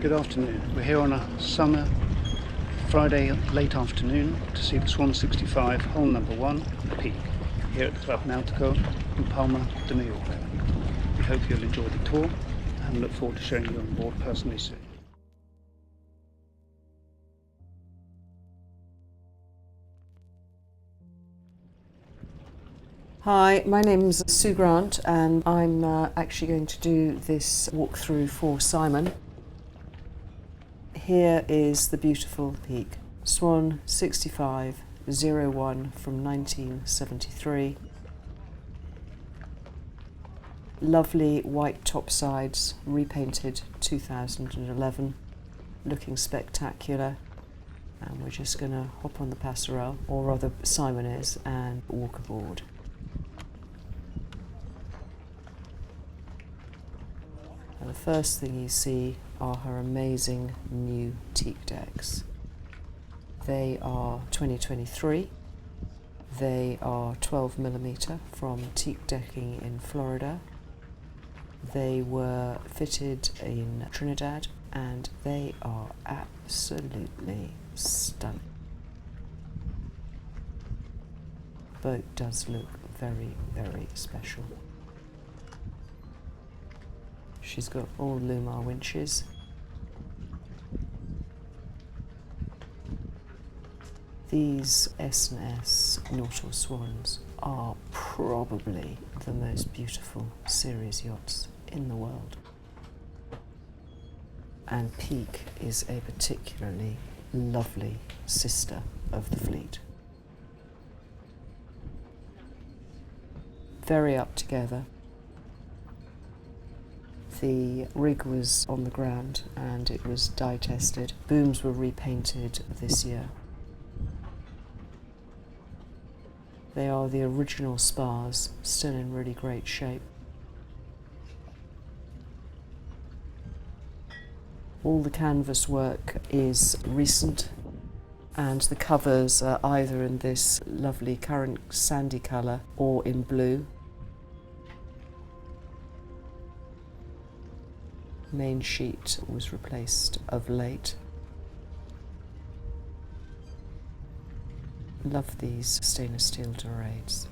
Good afternoon. We're here on a summer Friday late afternoon to see the Swan 65 hole number 1 peak here at the Club Nautico in Palma de Mallorca. We hope you'll enjoy the tour and look forward to showing you on board personally soon. Hi, my name's Sue Grant and I'm actually going to do this walkthrough for Simon. Here is the beautiful peak, Swan 6501 from 1973. Lovely white topsides, repainted 2011, looking spectacular. And we're just going to hop on the passerelle, or rather Simon is, and walk aboard. And the first thing you see are her amazing new teak decks. They are 2023. They are 12mm from teak decking in Florida. They were fitted in Trinidad and they are absolutely stunning. The boat does look very, very special. She's got all Lumar winches. These S&S Nautor Swans are probably the most beautiful series yachts in the world. And Peak is a particularly lovely sister of the fleet. Very up together. The rig was on the ground and it was dye tested. Booms were repainted this year. They are the original spars, still in really great shape. All the canvas work is recent and the covers are either in this lovely currant sandy colour or in blue. Main sheet was replaced of late. Love these stainless steel dorades.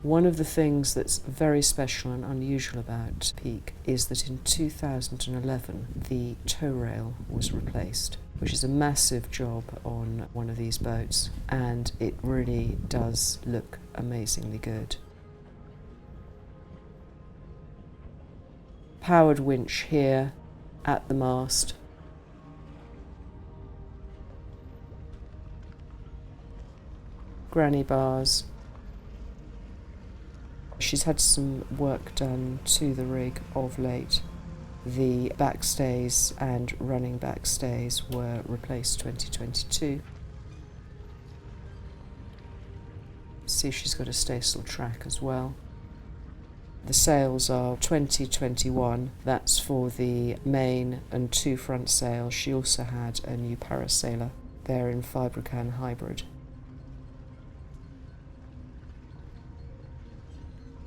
One of the things that's very special and unusual about Peak is that in 2011 the tow rail was replaced, which is a massive job on one of these boats, and it really does look amazingly good. Powered winch here at the mast. Granny bars. She's had some work done to the rig of late. The backstays and running backstays were replaced 2022. See, she's got a staysail track as well. The sails are 2021, that's for the main and 2 front sails. She also had a new parasailer. They're in Fibercan hybrid.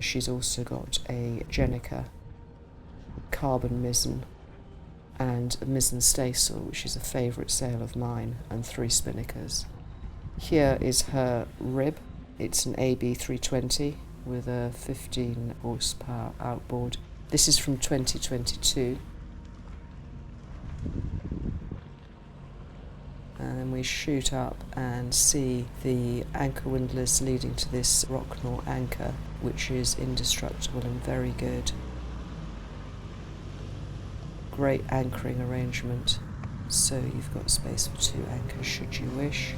She's also got a Jenica carbon mizzen and a mizzen staysail, which is a favourite sail of mine, and 3 spinnakers. Here is her rib. It's an AB 320 with a 15 horsepower outboard. This is from 2022. And then we shoot up and see the anchor windlass leading to this Rocknor anchor, which is indestructible and very good. Great anchoring arrangement, so you've got space for 2 anchors should you wish.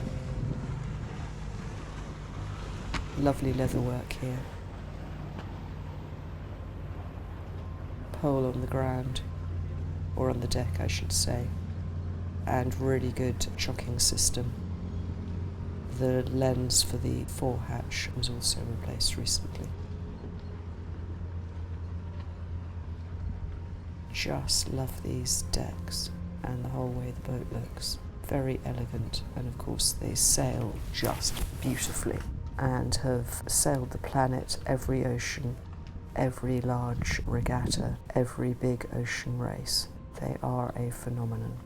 Lovely leather work here. Pole on the ground, or on the deck I should say, and really good chocking system. The lens for the fore hatch was also replaced recently. Just love these decks and the whole way the boat looks. Very elegant, and of course they sail just beautifully. and have sailed the planet, every ocean, every large regatta, every big ocean race. They are a phenomenon.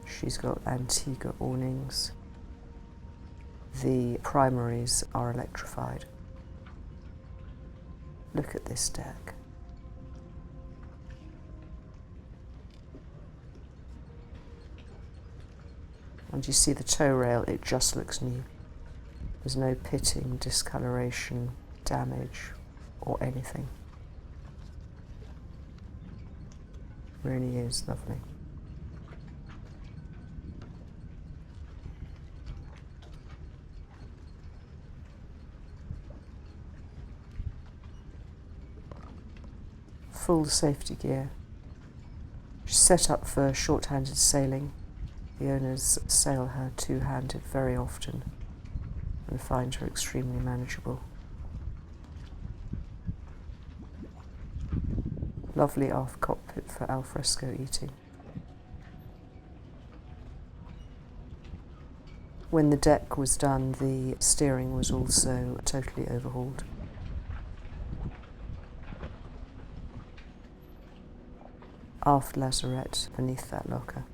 She's got Antigua awnings. The primaries are electrified. Look at this deck. And you see the tow rail, it just looks new. There's no pitting, discoloration, damage, or anything. Really is lovely. Full safety gear. She's set up for short-handed sailing. The owners sail her two-handed very often and find her extremely manageable. Lovely aft cockpit for alfresco eating. When the deck was done, the steering was also totally overhauled. Aft lazarette beneath that locker.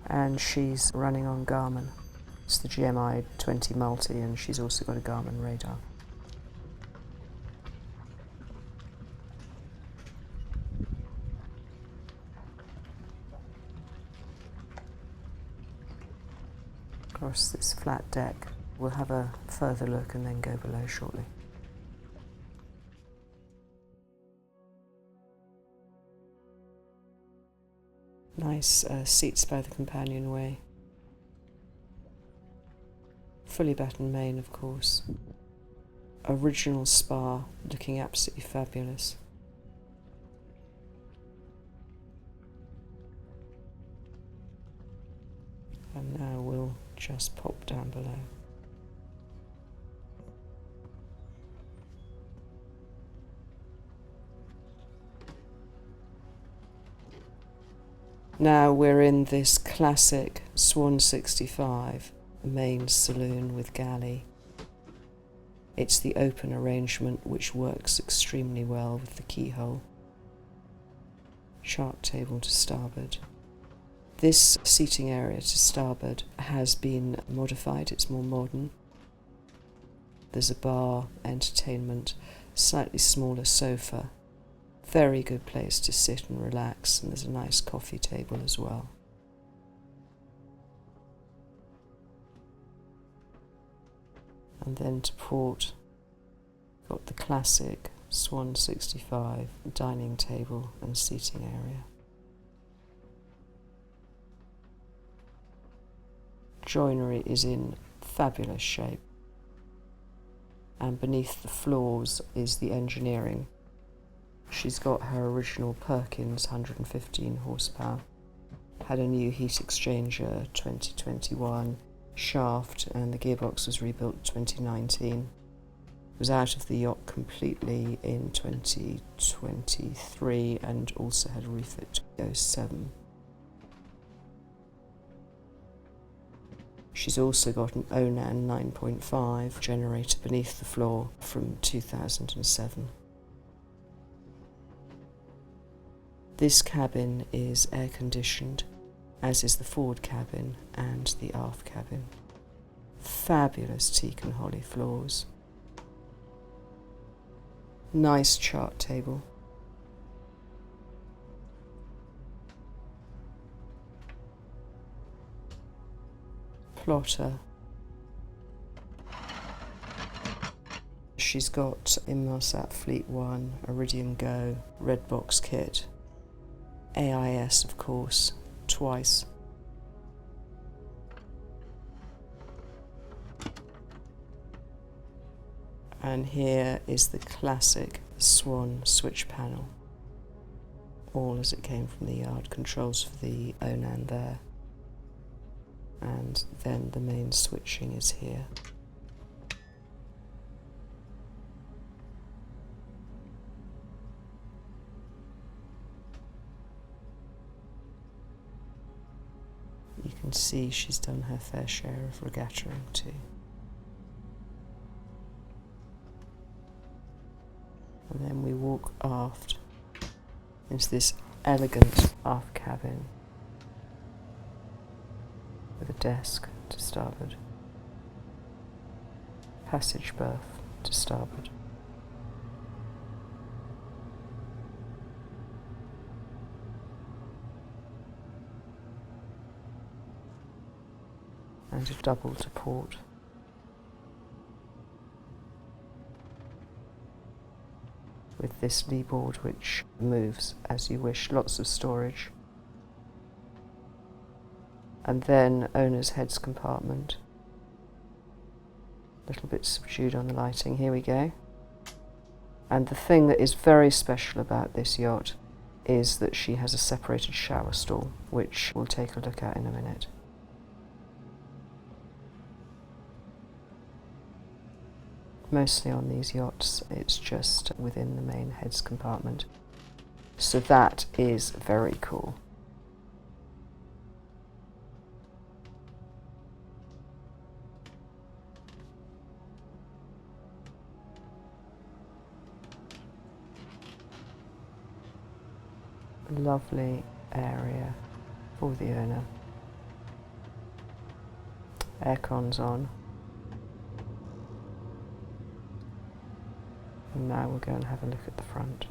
And she's running on Garmin. It's the GMI 20 Multi, and she's also got a Garmin radar. Across this flat deck. We'll have a further look and then go below shortly. Nice seats by the companionway. Fully battened main, of course. Original spa, looking absolutely fabulous. And now we'll just pop down below. Now we're in this classic Swan 65, main saloon with galley. It's the open arrangement which works extremely well with the keyhole. Chart table to starboard. This seating area to starboard has been modified, it's more modern. There's a bar, entertainment, slightly smaller sofa. Very good place to sit and relax, and there's a nice coffee table as well. And then to port, got the classic Swan 65 dining table and seating area. Joinery is in fabulous shape, and beneath the floors is the engineering. She's got her original Perkins 115 horsepower, had a new heat exchanger 2021 shaft, and the gearbox was rebuilt 2019. Was out of the Yacht completely in 2023 and also had a refit to 07. She's also got an Onan 9.5 generator beneath the floor from 2007. This cabin is air conditioned, as is the forward cabin and the aft cabin. Fabulous teak and holly floors. Nice chart table. Plotter. She's got Inmarsat Fleet 1, Iridium Go, Red Box kit, AIS of course, twice. And here is the classic Swan switch panel, all as it came from the yard. Controls for the Onan there, and then the main switching is here. can see she's done her fair share of regattaing too. And then we walk aft into this elegant aft cabin with a desk to starboard, passage berth to starboard. And a double to port. With this lee board which moves as you wish, lots of storage. And then owner's heads compartment. A little bit subdued on the lighting, here we go. And the thing that is very special about this yacht is that she has a separated shower stall, which we'll take a look at in a minute. Mostly on these yachts, it's just within the main heads compartment. So that is very cool. Lovely area for the owner. Aircon's on. And now we'll go and have a look at the front.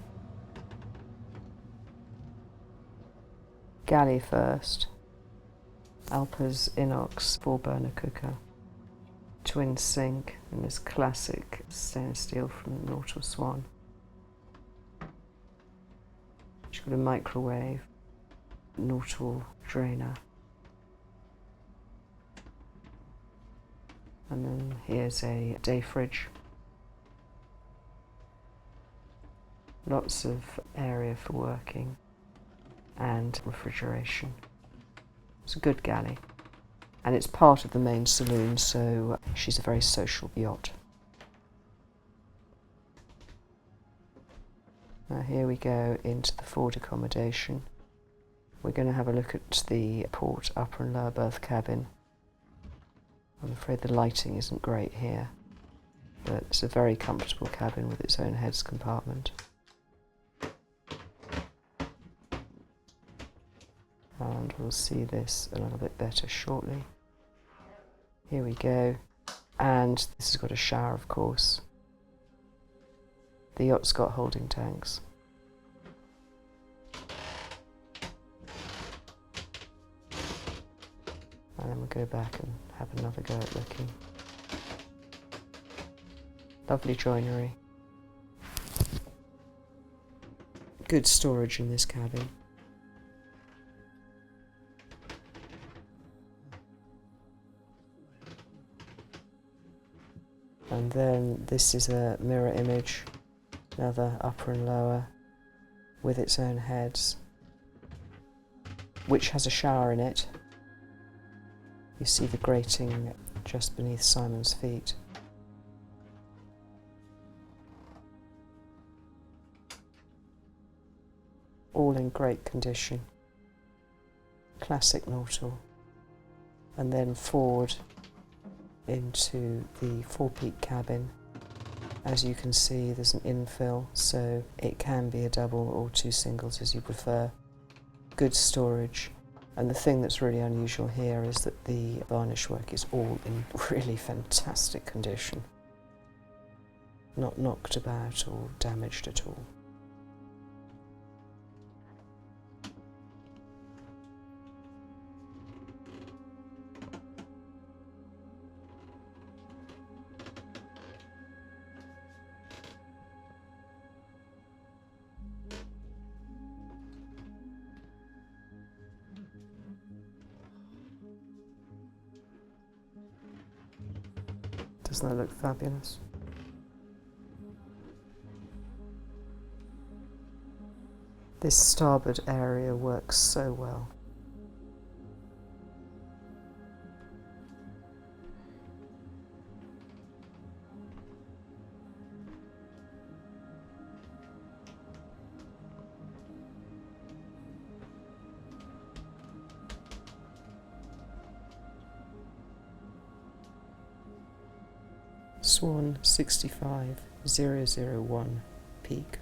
Galley first. Alpa's inox 4-burner cooker. Twin sink and this classic stainless steel from Nautor Swan. She's got a microwave, Nautor drainer. And then here's a day fridge. Lots of area for working and refrigeration. It's a good galley. And it's part of the main saloon, so she's a very social yacht. Now here we go into the forward accommodation. We're going to have a look at the port upper and lower berth cabin. I'm afraid the lighting isn't great here, but it's a very comfortable cabin with its own heads compartment. And we'll see this a little bit better shortly. Here we go. And this has got a shower, of course. The yacht's got holding tanks. And then we'll go back and have another go at looking. Lovely joinery. Good storage in this cabin. And then this is a mirror image, another upper and lower with its own heads, which has a shower in it. You see the grating just beneath Simon's feet. All in great condition. Classic Nautor. And then forward into the four-peak cabin. As you can see, there's an infill, so it can be a double or two singles as you prefer. Good storage. And the thing that's really unusual here is that the varnish work is all in really fantastic condition. Not knocked about or damaged at all. Doesn't that look fabulous? This starboard area works so well. Swan 65001 peak.